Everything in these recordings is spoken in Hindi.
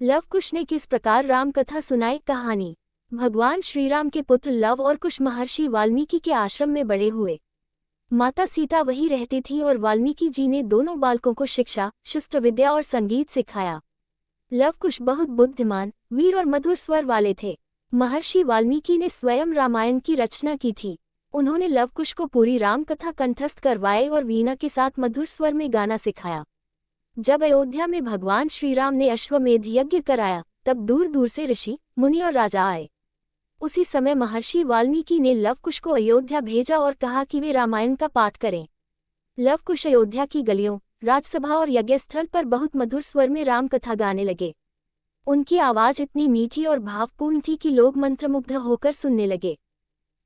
लव कुश ने किस प्रकार राम कथा सुनाई। कहानी। भगवान श्री राम के पुत्र लव और कुश महर्षि वाल्मीकि के आश्रम में बड़े हुए। माता सीता वहीं रहती थी और वाल्मीकि जी ने दोनों बालकों को शिक्षा, शस्त्र विद्या और संगीत सिखाया। लव कुश बहुत बुद्धिमान, वीर और मधुर स्वर वाले थे। महर्षि वाल्मीकि ने स्वयं रामायण की रचना की थी। उन्होंने लव कुश को पूरी राम कथा कंठस्थ करवाए और वीणा के साथ मधुर स्वर में गाना सिखाया। जब अयोध्या में भगवान श्री राम ने अश्वमेध यज्ञ कराया, तब दूर दूर से ऋषि, मुनि और राजा आए। उसी समय महर्षि वाल्मीकि ने लव कुश को अयोध्या भेजा और कहा कि वे रामायण का पाठ करें। लव कुश अयोध्या की गलियों, राजसभा और यज्ञस्थल पर बहुत मधुर स्वर में राम कथा गाने लगे। उनकी आवाज इतनी मीठी और भावपूर्ण थी कि लोग मंत्रमुग्ध होकर सुनने लगे।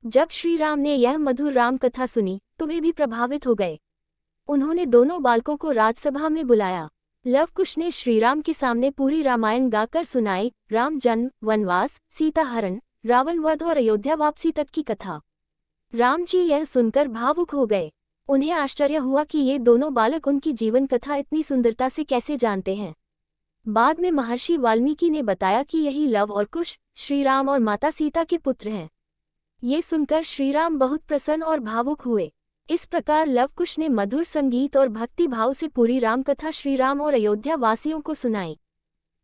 जब श्री राम ने यह मधुर राम कथा सुनी तो वे भी प्रभावित हो गए। उन्होंने दोनों बालकों को राजसभा में बुलाया। लव कुश ने श्रीराम के सामने पूरी रामायण गाकर सुनाई, राम जन्म, वनवास, सीता हरण, रावण वध और अयोध्या वापसी तक की कथा। राम जी यह सुनकर भावुक हो गए। उन्हें आश्चर्य हुआ कि ये दोनों बालक उनकी जीवन कथा इतनी सुंदरता से कैसे जानते हैं। बाद में महर्षि वाल्मीकि ने बताया कि यही लव और कुश श्रीराम और माता सीता के पुत्र हैं। ये सुनकर श्रीराम बहुत प्रसन्न और भावुक हुए। इस प्रकार लव कुश ने मधुर संगीत और भक्ति भाव से पूरी रामकथा श्रीराम और अयोध्या वासियों को सुनाई।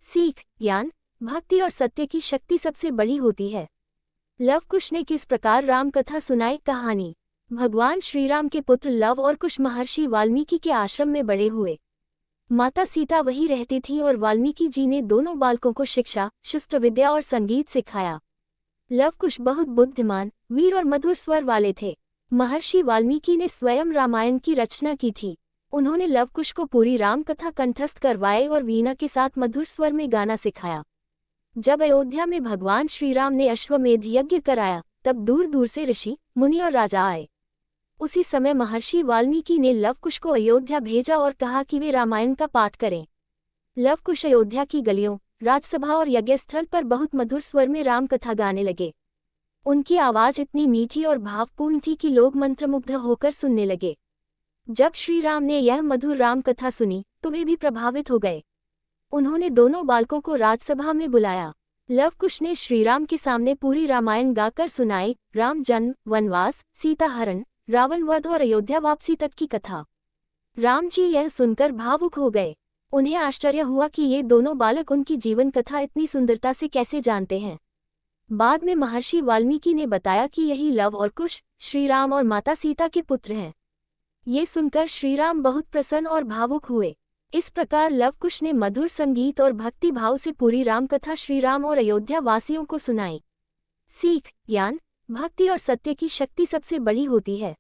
सीख, ज्ञान, भक्ति और सत्य की शक्ति सबसे बड़ी होती है। लव कुश ने किस प्रकार रामकथा सुनाई। कहानी। भगवान श्रीराम के पुत्र लव और कुश महर्षि वाल्मीकि के आश्रम में बड़े हुए। माता सीता वहीं रहती थी और वाल्मीकि जी ने दोनों बालकों को शिक्षा, शस्त्र विद्या और संगीत सिखाया। लव कुश बहुत बुद्धिमान, वीर और मधुर स्वर वाले थे। महर्षि वाल्मीकि ने स्वयं रामायण की रचना की थी। उन्होंने लव कुश को पूरी राम कथा कंठस्थ करवाए और वीणा के साथ मधुर स्वर में गाना सिखाया। जब अयोध्या में भगवान श्री राम ने अश्वमेध यज्ञ कराया, तब दूर दूर से ऋषि, मुनि और राजा आए। उसी समय महर्षि वाल्मीकि ने लव कुश को अयोध्या भेजा और कहा कि वे रामायण का पाठ करें। लव कुश अयोध्या की गलियों, राजसभा और यज्ञस्थल पर बहुत मधुर स्वर में राम कथा गाने लगे। उनकी आवाज इतनी मीठी और भावपूर्ण थी कि लोग मंत्रमुग्ध होकर सुनने लगे। जब श्री राम ने यह मधुर राम कथा सुनी तो वे भी प्रभावित हो गए। उन्होंने दोनों बालकों को राजसभा में बुलाया। लव कुश ने श्रीराम के सामने पूरी रामायण गाकर सुनाई, राम जन्म, वनवास, सीता हरण, रावण वध और अयोध्या वापसी तक की कथा। राम जी यह सुनकर भावुक हो गए। उन्हें आश्चर्य हुआ कि ये दोनों बालक उनकी जीवन कथा इतनी सुंदरता से कैसे जानते हैं। बाद में महर्षि वाल्मीकि ने बताया कि यही लव और कुश श्रीराम और माता सीता के पुत्र हैं। ये सुनकर श्रीराम बहुत प्रसन्न और भावुक हुए। इस प्रकार लव कुश ने मधुर संगीत और भक्ति भाव से पूरी रामकथा श्रीराम और अयोध्या वासियों को सुनाई। सीख, ज्ञान, भक्ति और सत्य की शक्ति सबसे बड़ी होती है।